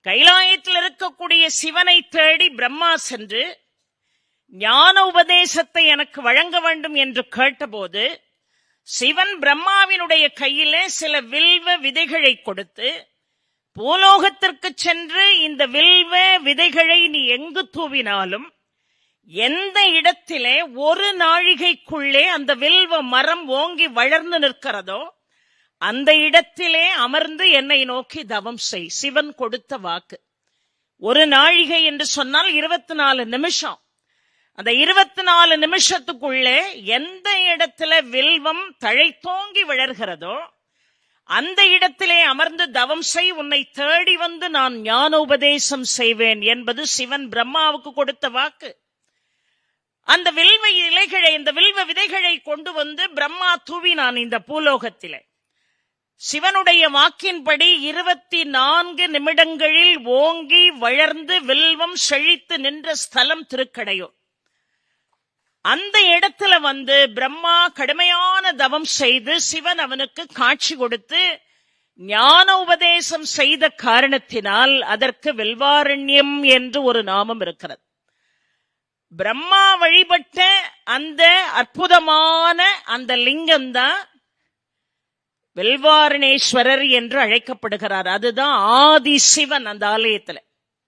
கைலாயத்தில் இருக்கக்கூடிய சிவனை தேடி பிரம்மா சென்று ஞான உபதேசத்தை எனக்கு வழங்க வேண்டும் என்று கேட்டபோது சிவன் பிரம்மாவினுடைய கையிலே சில வில்வ விதைகளை கொடுத்து, பூலோகத்திற்கு சென்று இந்த வில்வ விதைகளை நீ எங்கு தூவினாலும் எந்த இடத்திலே ஒரு நாழிகைக்குள்ளே அந்த வில்வ மரம் ஓங்கி வளர்ந்து நிற்கிறதோ அந்த இடத்திலே அமர்ந்து என்னை நோக்கி தவம் செய். சிவன் கொடுத்த வாக்கு. ஒரு நாழிகை என்று சொன்னால் 24 நிமிஷம். அந்த 24 நிமிஷத்துக்குள்ளே எந்த இடத்துல வில்வம் தழைத்தோங்கி வளர்கிறதோ அந்த இடத்திலே அமர்ந்து தவம் செய், உன்னை தேடி வந்து நான் ஞான உபதேசம் செய்வேன் என்பது சிவன் பிரம்மாவுக்கு கொடுத்த வாக்கு. அந்த வில்வ இலைகளை, இந்த வில்வ விதைகளை கொண்டு வந்து பிரம்மா தூவினான் இந்த பூலோகத்திலே. சிவனுடைய வாக்கின்படி 24 நிமிடங்களில் ஓங்கி வளர்ந்து வில்வம் செழித்து நின்ற ஸ்தலம் திருக்கடையூர். அந்த இடத்துல வந்து பிரம்மா கடுமையான தவம் செய்து சிவன் அவனுக்கு காட்சி கொடுத்து ஞான உபதேசம் செய்த காரணத்தினால் அதற்கு வில்வாரண்யம் என்று ஒரு நாமம் இருக்கிறது. பிரம்மா வழிபட்ட அந்த அற்புதமான அந்த லிங்கம்தான் வில்வாரணேஸ்வரர் என்று அழைக்கப்படுகிறார். அதுதான் ஆதி சிவன் அந்த ஆலயத்துல.